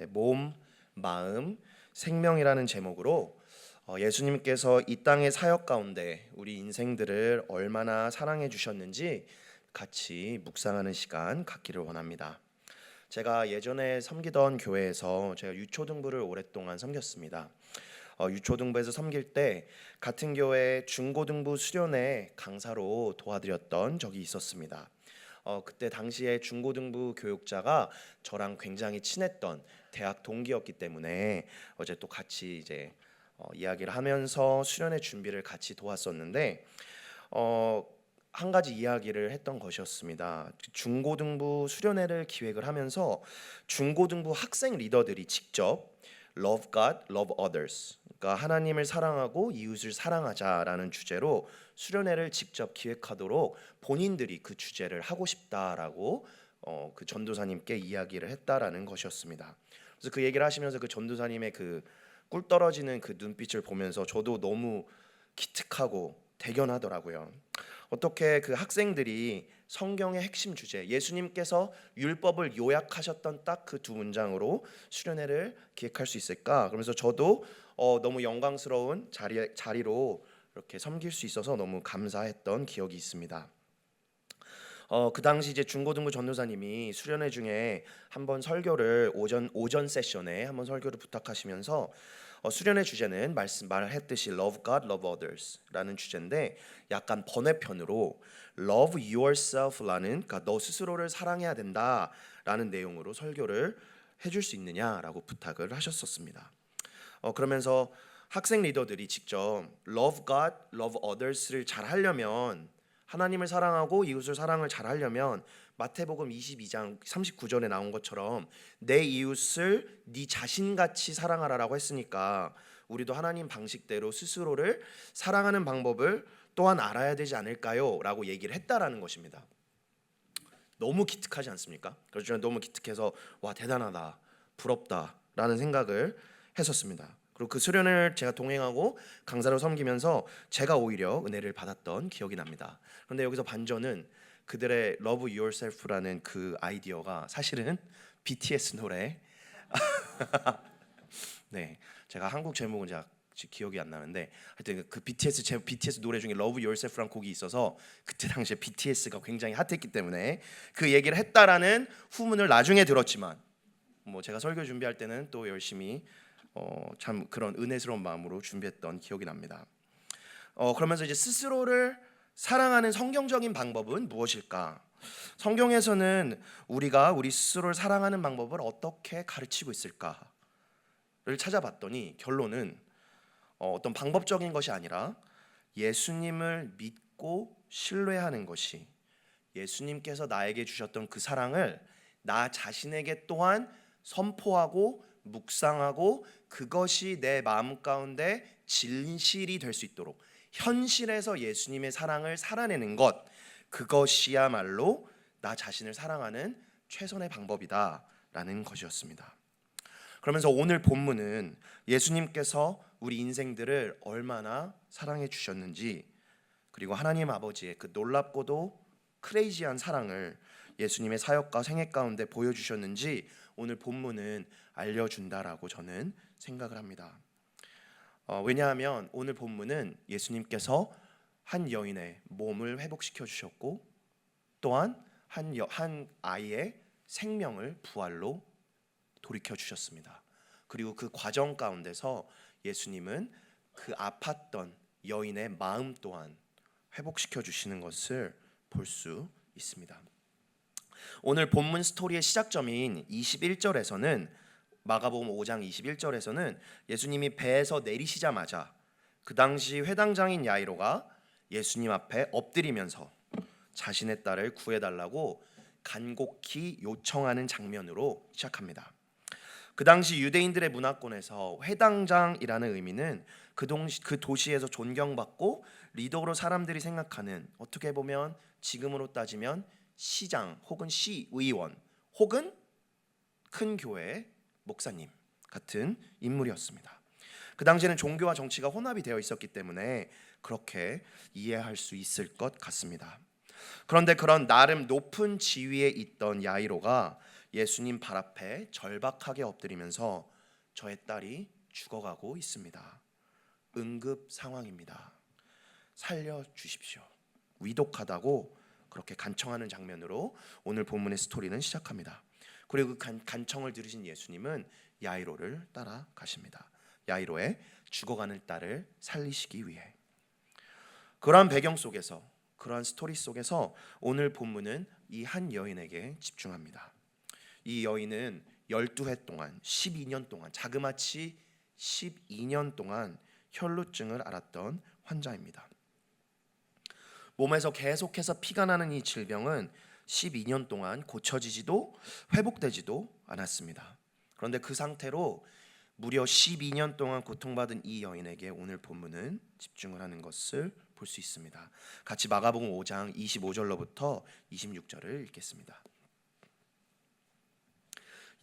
몸, 마음, 생명이라는 제목으로 예수님께서 이 땅의 사역 가운데 우리 인생들을 얼마나 사랑해 주셨는지 같이 묵상하는 시간 갖기를 원합니다. 제가 예전에 섬기던 교회에서 제가 유초등부를 오랫동안 섬겼습니다. 유초등부에서 섬길 때 같은 교회 중고등부 수련회 강사로 도와드렸던 적이 있었습니다. 그때 당시에 중고등부 교육자가 저랑 굉장히 친했던 대학 동기였기 때문에 어제 또 같이 이야기를 하면서 수련회 준비를 같이 도왔었는데 한 가지 이야기를 했던 것이었습니다. 중고등부 수련회를 기획을 하면서 중고등부 학생 리더들이 직접 Love God, Love Others, 그러니까 하나님을 사랑하고 이웃을 사랑하자라는 주제로 수련회를 직접 기획하도록 본인들이 그 주제를 하고 싶다라고 그 전도사님께 이야기를 했다라는 것이었습니다. 그래서 그 얘기를 하시면서 그 전도사님의 그 꿀 떨어지는 그 눈빛을 보면서 저도 너무 기특하고 대견하더라고요. 어떻게 그 학생들이 성경의 핵심 주제, 예수님께서 율법을 요약하셨던 딱 그 두 문장으로 수련회를 기획할 수 있을까? 그러면서 저도 너무 영광스러운 자리로 이렇게 섬길 수 있어서 너무 감사했던 기억이 있습니다. 그 당시 이제 중고등부 전도사님이 수련회 중에 한번 설교를 오전 세션에 한번 설교를 부탁하시면서 수련회 주제는 말했듯이 Love God, Love Others라는 주제인데 약간 번외편으로 Love Yourself라는, 그러니까 너 스스로를 사랑해야 된다라는 내용으로 설교를 해줄 수 있느냐라고 부탁을 하셨었습니다. 그러면서 학생 리더들이 직접 Love God, Love Others를 잘 하려면, 하나님을 사랑하고 이웃을 사랑을 잘 하려면 마태복음 22장 39절에 나온 것처럼 내 이웃을 네 자신같이 사랑하라라고 했으니까 우리도 하나님 방식대로 스스로를 사랑하는 방법을 또한 알아야 되지 않을까요? 라고 얘기를 했다라는 것입니다. 너무 기특하지 않습니까? 그래서 저는 너무 기특해서 와, 대단하다, 부럽다 라는 생각을 했었습니다. 그리고 그 수련을 제가 동행하고 강사로 섬기면서 제가 오히려 은혜를 받았던 기억이 납니다. 그런데 여기서 반전은 그들의 Love Yourself라는 그 아이디어가 사실은 BTS 노래 네, 제가 한국 제목은 제가 기억이 안 나는데 하여튼 그 BTS 노래 중에 Love Yourself라는 곡이 있어서 그때 당시에 BTS가 굉장히 핫했기 때문에 그 얘기를 했다라는 후문을 나중에 들었지만 뭐 제가 설교 준비할 때는 또 열심히 참 그런 은혜스러운 마음으로 준비했던 기억이 납니다. 그러면서 이제 스스로를 사랑하는 성경적인 방법은 무엇일까? 성경에서는 우리가 우리 스스로를 사랑하는 방법을 어떻게 가르치고 있을까를 찾아봤더니 결론은 어떤 방법적인 것이 아니라 예수님을 믿고 신뢰하는 것이, 예수님께서 나에게 주셨던 그 사랑을 나 자신에게 또한 선포하고 묵상하고 그것이 내 마음 가운데 진실이 될 수 있도록 현실에서 예수님의 사랑을 살아내는 것, 그것이야말로 나 자신을 사랑하는 최선의 방법이다라는 것이었습니다. 그러면서 오늘 본문은 예수님께서 우리 인생들을 얼마나 사랑해 주셨는지, 그리고 하나님 아버지의 그 놀랍고도 크레이지한 사랑을 예수님의 사역과 생애 가운데 보여주셨는지 오늘 본문은 알려준다라고 저는 생각을 합니다. 왜냐하면 오늘 본문은 예수님께서 한 여인의 몸을 회복시켜 주셨고 또한 한 아이의 생명을 부활로 돌이켜 주셨습니다. 그리고 그 과정 가운데서 예수님은 그 아팠던 여인의 마음 또한 회복시켜 주시는 것을 볼 수 있습니다. 오늘 본문 스토리의 시작점인 21절에서는 마가복음 5장 21절에서는 예수님이 배에서 내리시자마자 그 당시 회당장인 야이로가 예수님 앞에 엎드리면서 자신의 딸을 구해달라고 간곡히 요청하는 장면으로 시작합니다. 그 당시 유대인들의 문화권에서 회당장이라는 의미는 그 도시에서 존경받고 리더로 사람들이 생각하는, 어떻게 보면 지금으로 따지면 시장 혹은 시의원 혹은 큰 교회의 목사님 같은 인물이었습니다. 그 당시에는 종교와 정치가 혼합이 되어 있었기 때문에 그렇게 이해할 수 있을 것 같습니다. 그런데 그런 나름 높은 지위에 있던 야이로가 예수님 발 앞에 절박하게 엎드리면서 저의 딸이 죽어가고 있습니다. 응급 상황입니다. 살려주십시오. 위독하다고 그렇게 간청하는 장면으로 오늘 본문의 스토리는 시작합니다. 그리고 그 간청을 들으신 예수님은 야이로를 따라가십니다. 야이로의 죽어가는 딸을 살리시기 위해. 그러한 배경 속에서, 그러한 스토리 속에서 오늘 본문은 이 한 여인에게 집중합니다. 이 여인은 12해 동안, 12년 동안, 자그마치 12년 동안 혈루증을 앓았던 환자입니다. 몸에서 계속해서 피가 나는 이 질병은 12년 동안 고쳐지지도 회복되지도 않았습니다. 그런데 그 상태로 무려 12년 동안 고통받은 이 여인에게 오늘 본문은 집중을 하는 것을 볼 수 있습니다. 같이 마가복음 5장 25절로부터 26절을 읽겠습니다.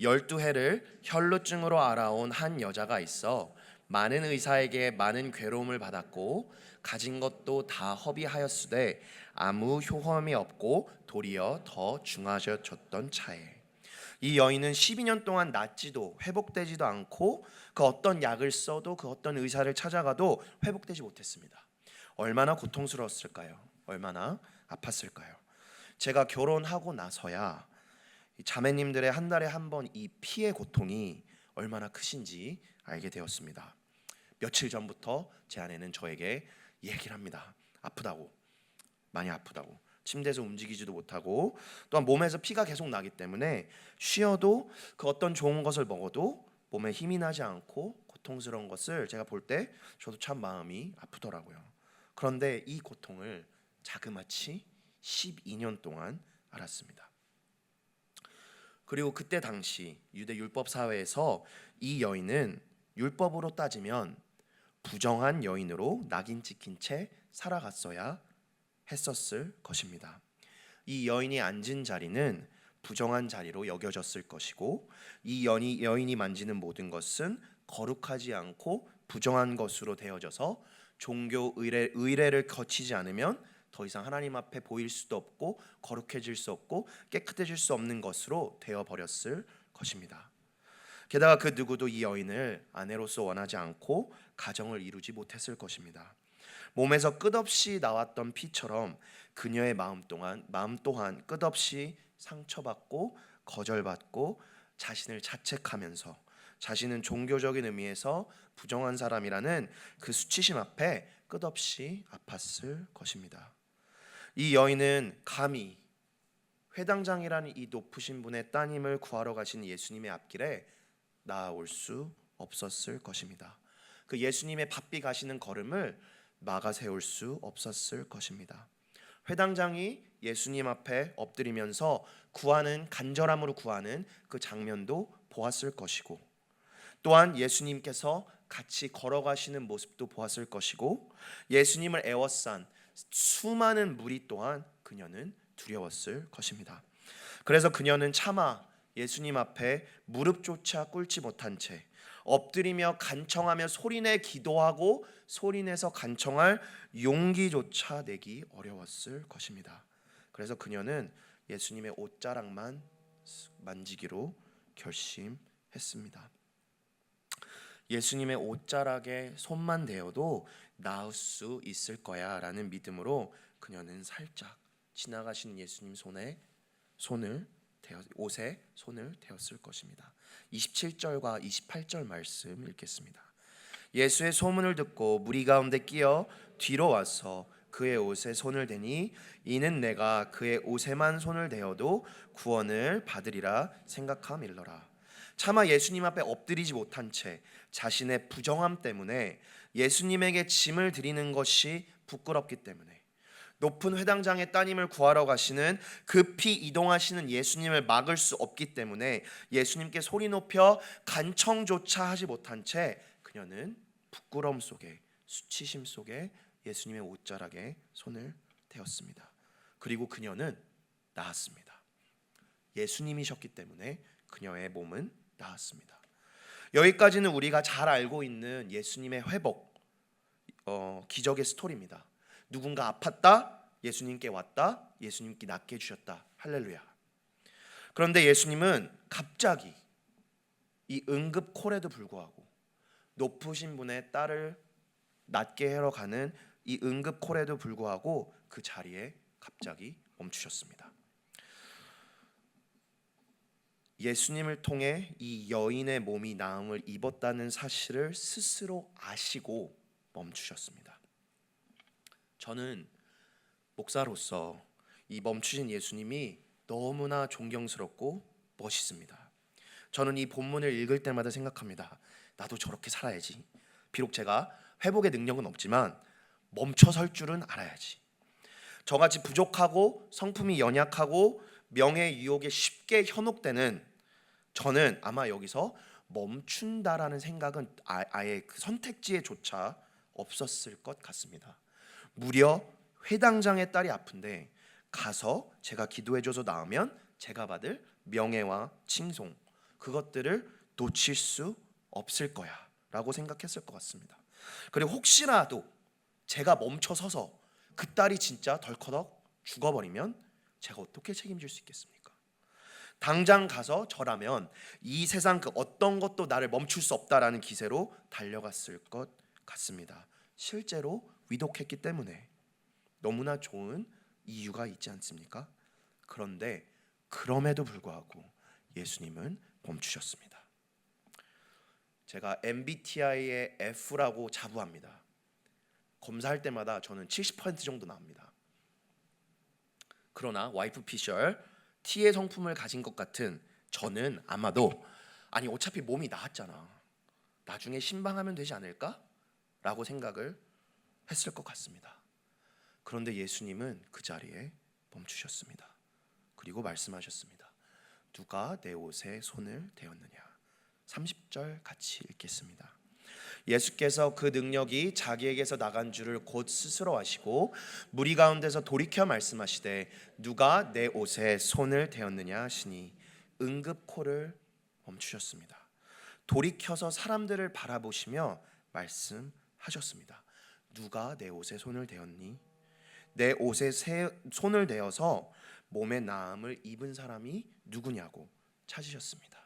12해를 혈루증으로 앓아온 한 여자가 있어 많은 의사에게 많은 괴로움을 받았고 가진 것도 다 허비하였으되 아무 효험이 없고 도리어 더 중하여졌던 차에 이 여인은 12년 동안 낫지도 회복되지도 않고 그 어떤 약을 써도 그 어떤 의사를 찾아가도 회복되지 못했습니다. 얼마나 고통스러웠을까요? 얼마나 아팠을까요? 제가 결혼하고 나서야 자매님들의 한 달에 한 번 이 피의 고통이 얼마나 크신지 알게 되었습니다. 며칠 전부터 제 아내는 저에게 얘기를 합니다. 아프다고, 많이 아프다고. 침대에서 움직이지도 못하고 또한 몸에서 피가 계속 나기 때문에 쉬어도 그 어떤 좋은 것을 먹어도 몸에 힘이 나지 않고 고통스러운 것을 제가 볼 때 저도 참 마음이 아프더라고요. 그런데 이 고통을 자그마치 12년 동안 알았습니다. 그리고 그때 당시 유대 율법 사회에서 이 여인은 율법으로 따지면 부정한 여인으로 낙인 찍힌 채 살아갔어야 했었을 것입니다. 이 여인이 앉은 자리는 부정한 자리로 여겨졌을 것이고 이 여인이 만지는 모든 것은 거룩하지 않고 부정한 것으로 되어져서 종교 의례를 거치지 않으면 더 이상 하나님 앞에 보일 수도 없고 거룩해질 수 없고 깨끗해질 수 없는 것으로 되어버렸을 것입니다. 게다가 그 누구도 이 여인을 아내로서 원하지 않고 가정을 이루지 못했을 것입니다. 몸에서 끝없이 나왔던 피처럼 그녀의 마음 또한 끝없이 상처받고 거절받고 자신을 자책하면서 자신은 종교적인 의미에서 부정한 사람이라는 그 수치심 앞에 끝없이 아팠을 것입니다. 이 여인은 감히 회당장이라는 이 높으신 분의 따님을 구하러 가신 예수님의 앞길에 나아올 수 없었을 것입니다. 그 예수님의 바삐 가시는 걸음을 막아 세울 수 없었을 것입니다. 회당장이 예수님 앞에 엎드리면서 간절함으로 구하는 그 장면도 보았을 것이고 또한 예수님께서 같이 걸어가시는 모습도 보았을 것이고 예수님을 에워싼 수많은 무리 또한 그녀는 두려웠을 것입니다. 그래서 그녀는 차마 예수님 앞에 무릎조차 꿇지 못한 채 엎드리며 간청하며 소리내 기도하고 소리내서 간청할 용기조차 내기 어려웠을 것입니다. 그래서 그녀는 예수님의 옷자락만 만지기로 결심했습니다. 예수님의 옷자락에 손만 대어도 나을 수 있을 거야 라는 믿음으로 그녀는 살짝 지나가시는 예수님 옷에 손을 대었을 것입니다. 27절과 28절 말씀 읽겠습니다. 예수의 소문을 듣고 무리 가운데 끼어 뒤로 와서 그의 옷에 손을 대니 이는 내가 그의 옷에만 손을 대어도 구원을 받으리라 생각함일러라. 차마 예수님 앞에 엎드리지 못한 채 자신의 부정함 때문에 예수님에게 짐을 드리는 것이 부끄럽기 때문에 높은 회당장의 따님을 구하러 가시는 급히 이동하시는 예수님을 막을 수 없기 때문에 예수님께 소리 높여 간청조차 하지 못한 채 그녀는 부끄러움 속에 수치심 속에 예수님의 옷자락에 손을 대었습니다. 그리고 그녀는 나았습니다. 예수님이셨기 때문에 그녀의 몸은 나았습니다. 여기까지는 우리가 잘 알고 있는 예수님의 회복 기적의 스토리입니다. 누군가 아팠다, 예수님께 왔다, 예수님께 낫게 해주셨다. 할렐루야. 그런데 예수님은 갑자기 이 응급 콜에도 불구하고 높으신 분의 딸을 낫게 하러 가는 이 응급 콜에도 불구하고 그 자리에 갑자기 멈추셨습니다. 예수님을 통해 이 여인의 몸이 나음을 입었다는 사실을 스스로 아시고 멈추셨습니다. 저는 목사로서 이 멈추신 예수님이 너무나 존경스럽고 멋있습니다. 저는 이 본문을 읽을 때마다 생각합니다. 나도 저렇게 살아야지. 비록 제가 회복의 능력은 없지만 멈춰 설 줄은 알아야지. 저같이 부족하고 성품이 연약하고 명예 유혹에 쉽게 현혹되는 저는 아마 여기서 멈춘다라는 생각은 아예 그 선택지에조차 없었을 것 같습니다. 무려 회당장의 딸이 아픈데 가서 제가 기도해줘서 나으면 제가 받을 명예와 칭송, 그것들을 놓칠 수 없을 거야 라고 생각했을 것 같습니다. 그리고 혹시라도 제가 멈춰서서 그 딸이 진짜 덜커덕 죽어버리면 제가 어떻게 책임질 수 있겠습니까? 당장 가서 저라면 이 세상 그 어떤 것도 나를 멈출 수 없다라는 기세로 달려갔을 것 같습니다. 실제로 위독했기 때문에 너무나 좋은 이유가 있지 않습니까? 그런데 그럼에도 불구하고 예수님은 멈추셨습니다. 제가 MBTI의 F라고 자부합니다. 검사할 때마다 저는 70% 정도 나옵니다. 그러나 와이프 피셜 T의 성품을 가진 것 같은 저는 아마도 아니 어차피 몸이 나았잖아, 나중에 신방하면 되지 않을까? 라고 생각을 했을 것 같습니다. 그런데 예수님은 그 자리에 멈추셨습니다. 그리고 말씀하셨습니다. 누가 내 옷에 손을 대었느냐. 30절 같이 읽겠습니다. 예수께서 그 능력이 자기에게서 나간 줄을 곧 스스로 아시고 무리 가운데서 돌이켜 말씀하시되 누가 내 옷에 손을 대었느냐 하시니 응급 콜을 멈추셨습니다. 돌이켜서 사람들을 바라보시며 말씀하셨습니다. 누가 내 옷에 손을 대었니? 내 옷에 손을 대어서 몸에 나음을 입은 사람이 누구냐고 찾으셨습니다.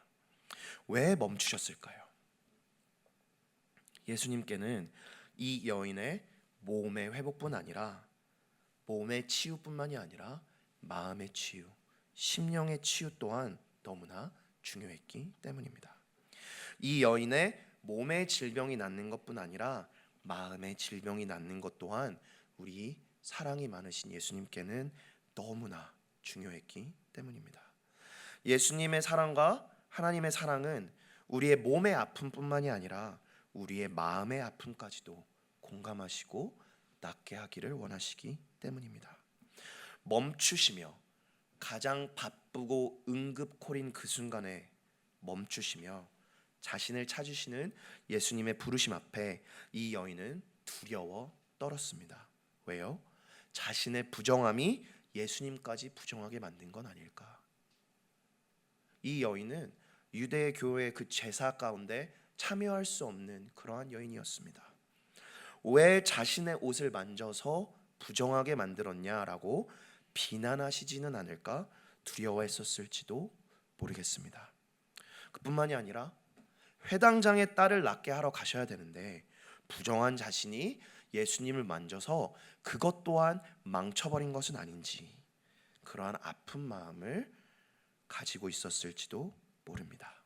왜 멈추셨을까요? 예수님께는 이 여인의 몸의 회복뿐 아니라 몸의 치유뿐만이 아니라 마음의 치유, 심령의 치유 또한 너무나 중요했기 때문입니다. 이 여인의 몸의 질병이 낫는 것뿐 아니라 마음의 질병이 낫는 것 또한 우리 사랑이 많으신 예수님께는 너무나 중요했기 때문입니다. 예수님의 사랑과 하나님의 사랑은 우리의 몸의 아픔뿐만이 아니라 우리의 마음의 아픔까지도 공감하시고 낫게 하기를 원하시기 때문입니다. 멈추시며 가장 바쁘고 응급콜인 그 순간에 멈추시며 자신을 찾으시는 예수님의 부르심 앞에 이 여인은 두려워 떨었습니다. 왜요? 자신의 부정함이 예수님까지 부정하게 만든 건 아닐까? 이 여인은 유대 교회의 그 제사 가운데 참여할 수 없는 그러한 여인이었습니다. 왜 자신의 옷을 만져서 부정하게 만들었냐라고 비난하시지는 않을까 두려워했었을지도 모르겠습니다. 그뿐만이 아니라 회당장의 딸을 낫게 하러 가셔야 되는데 부정한 자신이 예수님을 만져서 그것 또한 망쳐버린 것은 아닌지 그러한 아픈 마음을 가지고 있었을지도 모릅니다.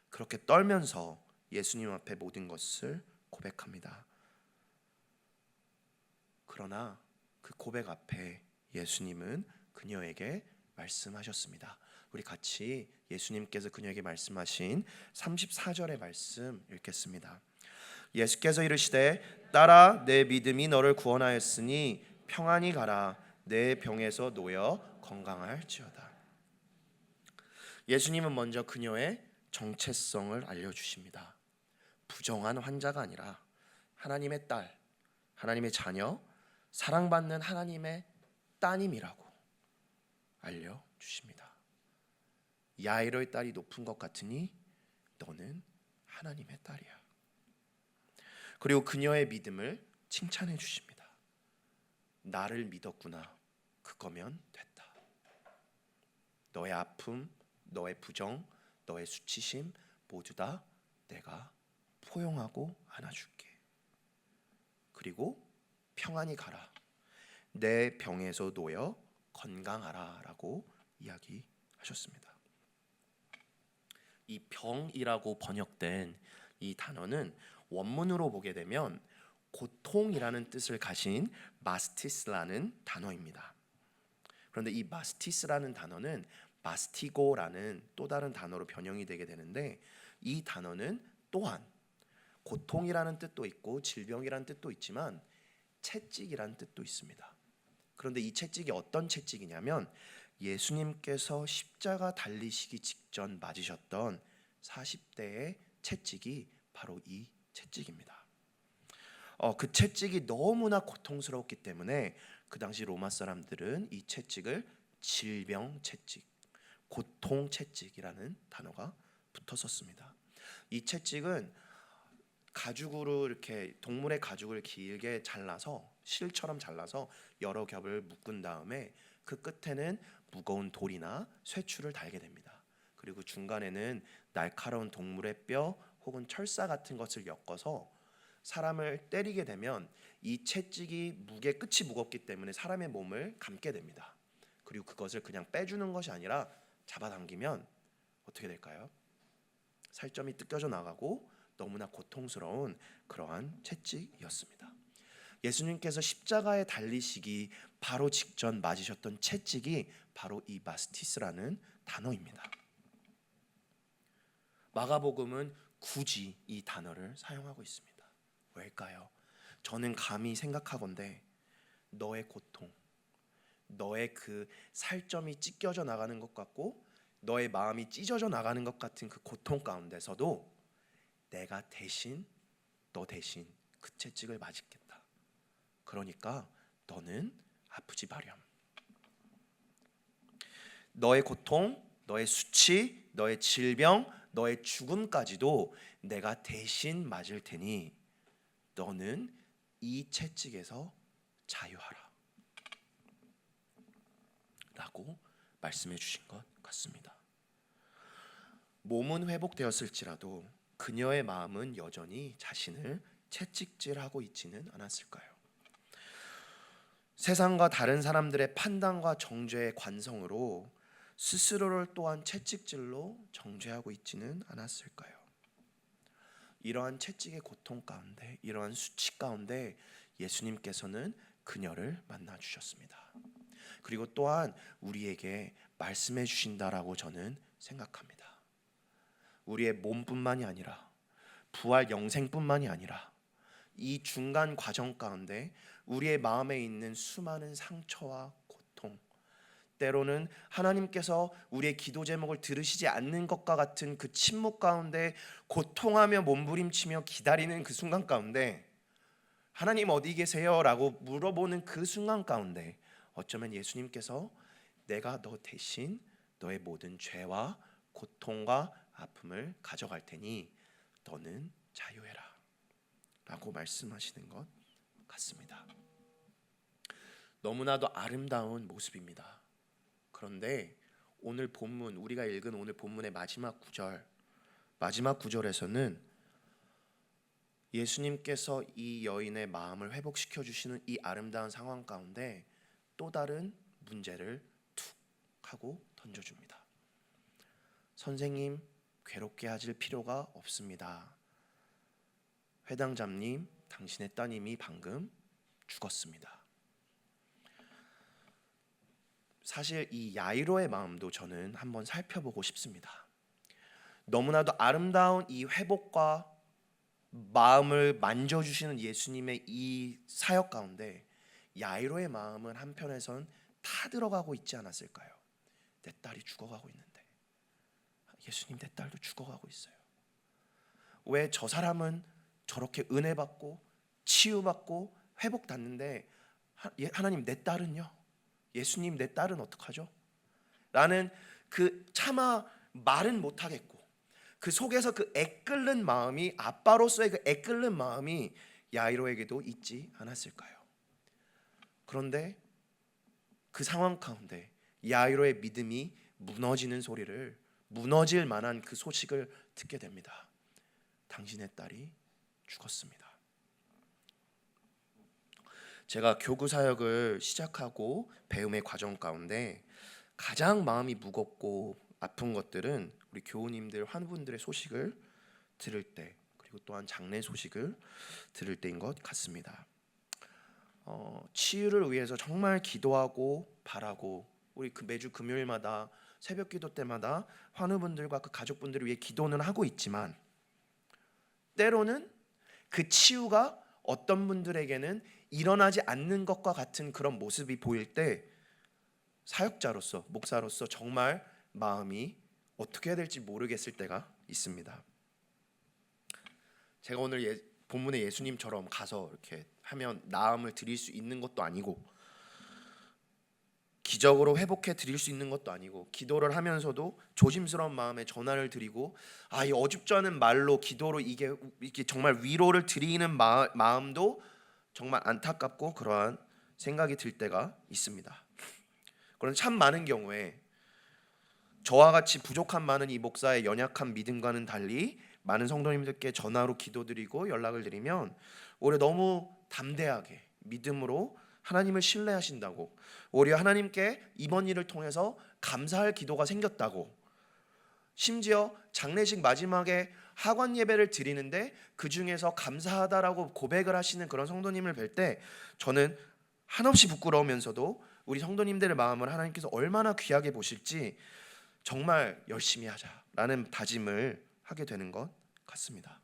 그렇게 떨면서 예수님 앞에 모든 것을 고백합니다. 그러나 그 고백 앞에 예수님은 그녀에게 말씀하셨습니다. 우리 같이 예수님께서 그녀에게 말씀하신 34절의 말씀 읽겠습니다. 예수께서 이르시되 딸아 내 믿음이 너를 구원하였으니 평안히 가라 내 병에서 놓여 건강할지어다. 예수님은 먼저 그녀의 정체성을 알려주십니다. 부정한 환자가 아니라 하나님의 딸, 하나님의 자녀, 사랑받는 하나님의 따님이라고 알려주십니다. 야이로의 딸이 높은 것 같으니 너는 하나님의 딸이야. 그리고 그녀의 믿음을 칭찬해 주십니다. 나를 믿었구나. 그거면 됐다. 너의 아픔, 너의 부정, 너의 수치심 모두 다 내가 포용하고 안아줄게. 그리고 평안히 가라. 내 병에서 놓여 건강하라 라고 이야기하셨습니다. 이 병이라고 번역된 이 단어는 원문으로 보게 되면 고통이라는 뜻을 가진 마스티스라는 단어입니다. 그런데 이 마스티스라는 단어는 마스티고라는 또 다른 단어로 변형이 되게 되는데, 이 단어는 또한 고통이라는 뜻도 있고 질병이라는 뜻도 있지만 채찍이라는 뜻도 있습니다. 그런데 이 채찍이 어떤 채찍이냐면 예수님께서 십자가 달리시기 직전 맞으셨던 40대의 채찍이 바로 이 채찍입니다. 그 채찍이 너무나 고통스러웠기 때문에 그 당시 로마 사람들은 이 채찍을 질병 채찍, 고통 채찍이라는 단어가 붙었었습니다. 이 채찍은 가죽으로 이렇게 동물의 가죽을 길게 잘라서 실처럼 잘라서 여러 겹을 묶은 다음에 그 끝에는 무거운 돌이나 쇠줄을 달게 됩니다. 그리고 중간에는 날카로운 동물의 뼈 혹은 철사 같은 것을 엮어서 사람을 때리게 되면 이 채찍이 무게 끝이 무겁기 때문에 사람의 몸을 감게 됩니다. 그리고 그것을 그냥 빼주는 것이 아니라 잡아당기면 어떻게 될까요? 살점이 뜯겨져 나가고 너무나 고통스러운 그러한 채찍이었습니다. 예수님께서 십자가에 달리시기 바로 직전 맞으셨던 채찍이 바로 이 마스티스라는 단어입니다. 마가복음은 굳이 이 단어를 사용하고 있습니다. 왜일까요? 저는 감히 생각하건대 너의 고통, 너의 그 살점이 찢겨져 나가는 것 같고 너의 마음이 찢어져 나가는 것 같은 그 고통 가운데서도 내가 대신 너 대신 그 채찍을 맞겠다. 그러니까 너는 아프지 마렴. 너의 고통, 너의 수치, 너의 질병, 너의 죽음까지도 내가 대신 맞을 테니 너는 이 채찍에서 자유하라 라고 말씀해 주신 것 같습니다. 몸은 회복되었을지라도 그녀의 마음은 여전히 자신을 채찍질하고 있지는 않았을까요? 세상과 다른 사람들의 판단과 정죄의 관성으로 스스로를 또한 채찍질로 정죄하고 있지는 않았을까요? 이러한 채찍의 고통 가운데, 이러한 수치 가운데 예수님께서는 그녀를 만나 주셨습니다. 그리고 또한 우리에게 말씀해 주신다라고 저는 생각합니다. 우리의 몸뿐만이 아니라 부활 영생뿐만이 아니라 이 중간 과정 가운데 우리의 마음에 있는 수많은 상처와 고통, 때로는 하나님께서 우리의 기도 제목을 들으시지 않는 것과 같은 그 침묵 가운데 고통하며 몸부림치며 기다리는 그 순간 가운데 하나님 어디 계세요? 라고 물어보는 그 순간 가운데 어쩌면 예수님께서 내가 너 대신 너의 모든 죄와 고통과 아픔을 가져갈 테니 너는 자유해라 라고 말씀하시는 것 같습니다. 너무나도 아름다운 모습입니다. 그런데 오늘 본문, 우리가 읽은 오늘 본문의 마지막 구절에서는 예수님께서 이 여인의 마음을 회복시켜 주시는 이 아름다운 상황 가운데 또 다른 문제를 툭 하고 던져줍니다. 선생님, 괴롭게 하실 필요가 없습니다. 회당장님, 당신의 따님이 방금 죽었습니다. 사실 이 야이로의 마음도 저는 한번 살펴보고 싶습니다. 너무나도 아름다운 이 회복과 마음을 만져주시는 예수님의 이 사역 가운데 야이로의 마음은 한편에선 타 들어가고 있지 않았을까요? 내 딸이 죽어가고 있는데, 예수님 내 딸도 죽어가고 있어요. 왜 저 사람은 저렇게 은혜 받고 치유받고 회복받는데 하나님 내 딸은요? 예수님 내 딸은 어떡하죠? 라는 그 차마 말은 못하겠고 그 속에서 그 애끓는 마음이, 아빠로서의 그 애끓는 마음이 야이로에게도 있지 않았을까요? 그런데 그 상황 가운데 야이로의 믿음이 무너지는 소리를 무너질 만한 그 소식을 듣게 됩니다. 당신의 딸이 죽었습니다. 제가 교구 사역을 시작하고 배움의 과정 가운데 가장 마음이 무겁고 아픈 것들은 우리 교우님들, 환우분들의 소식을 들을 때, 그리고 또한 장례 소식을 들을 때인 것 같습니다. 치유를 위해서 정말 기도하고 바라고 우리 매주 금요일마다 새벽 기도 때마다 환우분들과 그 가족분들을 위해 기도는 하고 있지만, 때로는 그 치유가 어떤 분들에게는 일어나지 않는 것과 같은 그런 모습이 보일 때 사역자로서, 목사로서 정말 마음이 어떻게 해야 될지 모르겠을 때가 있습니다. 제가 오늘 본문의 예수님처럼 가서 이렇게 하면 나음을 드릴 수 있는 것도 아니고, 기적으로 회복해 드릴 수 있는 것도 아니고, 기도를 하면서도 조심스러운 마음에 전화를 드리고 이 어줍지 않은 말로 기도로 이게 정말 위로를 드리는 마음도 정말 안타깝고 그러한 생각이 들 때가 있습니다. 그런데 참 많은 경우에 저와 같이 부족한 많은 이 목사의 연약한 믿음과는 달리 많은 성도님들께 전화로 기도드리고 연락을 드리면 오히려 너무 담대하게 믿음으로 하나님을 신뢰하신다고, 오히려 하나님께 이번 일을 통해서 감사할 기도가 생겼다고, 심지어 장례식 마지막에 하관 예배를 드리는데 그 중에서 감사하다라고 고백을 하시는 그런 성도님을 뵐 때 저는 한없이 부끄러우면서도 우리 성도님들의 마음을 하나님께서 얼마나 귀하게 보실지 정말 열심히 하자라는 다짐을 하게 되는 것 같습니다.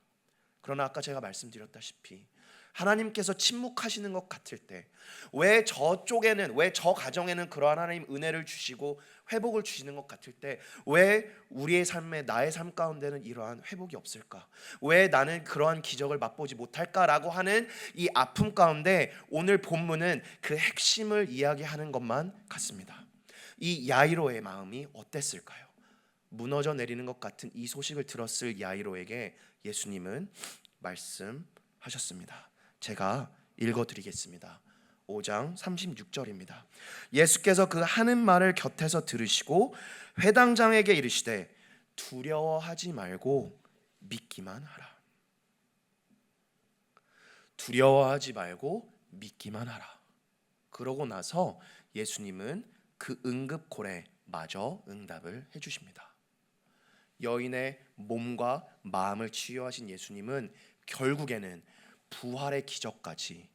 그러나 아까 제가 말씀드렸다시피 하나님께서 침묵하시는 것 같을 때, 왜 저쪽에는, 왜 저 가정에는 그러한 하나님 은혜를 주시고 회복을 주시는 것 같을 때 왜 우리의 삶에, 나의 삶 가운데는 이러한 회복이 없을까? 왜 나는 그러한 기적을 맛보지 못할까라고 하는 이 아픔 가운데 오늘 본문은 그 핵심을 이야기하는 것만 같습니다. 이 야이로의 마음이 어땠을까요? 무너져 내리는 것 같은 이 소식을 들었을 야이로에게 예수님은 말씀하셨습니다. 제가 읽어드리겠습니다. 5장 36절입니다. 예수께서 그 하는 말을 곁에서 들으시고 회당장에게 이르시되 두려워하지 말고 믿기만 하라. 두려워하지 말고 믿기만 하라. 그러고 나서 예수님은 그 응급콜에 마저 응답을 해주십니다. 여인의 몸과 마음을 치유하신 예수님은 결국에는 부활의 기적까지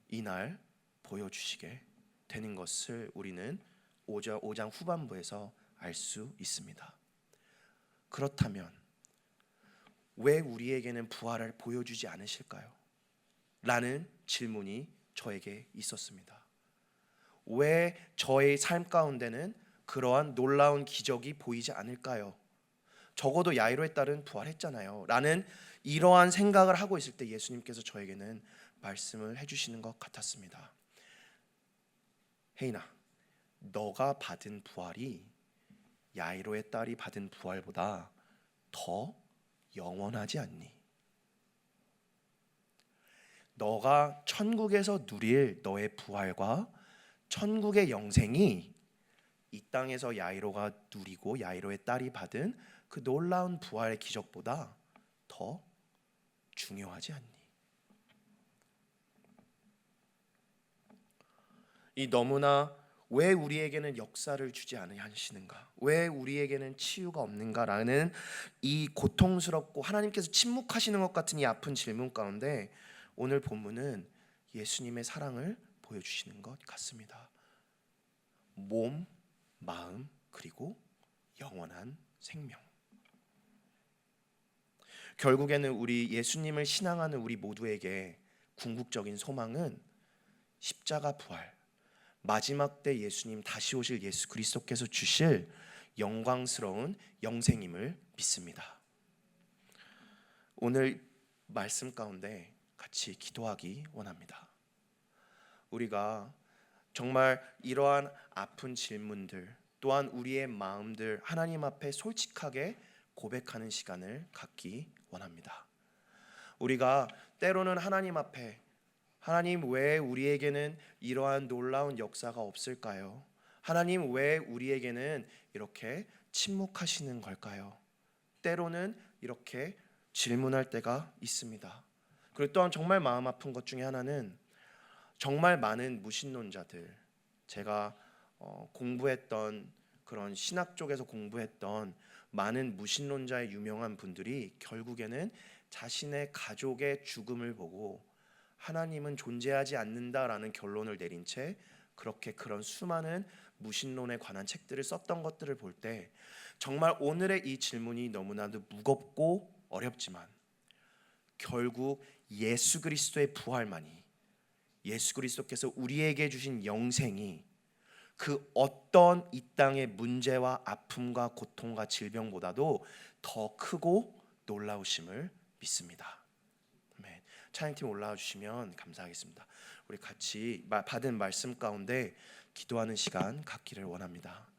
이날 보여주시게 되는 것을 우리는 5장 후반부에서 알 수 있습니다. 그렇다면 왜 우리에게는 부활을 보여주지 않으실까요? 라는 질문이 저에게 있었습니다. 왜 저의 삶 가운데는 그러한 놀라운 기적이 보이지 않을까요? 적어도 야이로의 딸은 부활했잖아요 라는 이러한 생각을 하고 있을 때 예수님께서 저에게는 말씀을 해주시는 것 같았습니다. 혜인아, 너가 받은 부활이 야이로의 딸이 받은 부활보다 더 영원하지 않니? 너가 천국에서 누릴 너의 부활과 천국의 영생이 이 땅에서 야이로가 누리고 야이로의 딸이 받은 그 놀라운 부활의 기적보다 더 중요하지 않니? 이 너무나 왜 우리에게는 역사를 주지 않으시는가? 왜 우리에게는 치유가 없는가라는 이 고통스럽고 하나님께서 침묵하시는 것 같은 이 아픈 질문 가운데 오늘 본문은 예수님의 사랑을 보여주시는 것 같습니다. 몸, 마음, 그리고 영원한 생명. 결국에는 우리 예수님을 신앙하는 우리 모두에게 궁극적인 소망은 십자가 부활, 마지막 때 예수님 다시 오실 예수 그리스도께서 주실 영광스러운 영생임을 믿습니다. 오늘 말씀 가운데 같이 기도하기 원합니다. 우리가 정말 이러한 아픈 질문들 또한 우리의 마음들 하나님 앞에 솔직하게 고백하는 시간을 갖기 원합니다. 우리가 때로는 하나님 앞에 하나님 왜 우리에게는 이러한 놀라운 역사가 없을까요? 하나님 왜 우리에게는 이렇게 침묵하시는 걸까요? 때로는 이렇게 질문할 때가 있습니다. 그리고 또한 정말 마음 아픈 것 중에 하나는 정말 많은 무신론자들, 제가 공부했던 그런 신학 쪽에서 공부했던 많은 무신론자의 유명한 분들이 결국에는 자신의 가족의 죽음을 보고 하나님은 존재하지 않는다라는 결론을 내린 채 그렇게 그런 수많은 무신론에 관한 책들을 썼던 것들을 볼 때 정말 오늘의 이 질문이 너무나도 무겁고 어렵지만 결국 예수 그리스도의 부활만이, 예수 그리스도께서 우리에게 주신 영생이 그 어떤 이 땅의 문제와 아픔과 고통과 질병보다도 더 크고 놀라우심을 믿습니다. 아멘. 찬양팀 올라와 주시면 감사하겠습니다. 우리 같이 받은 말씀 가운데 기도하는 시간 갖기를 원합니다.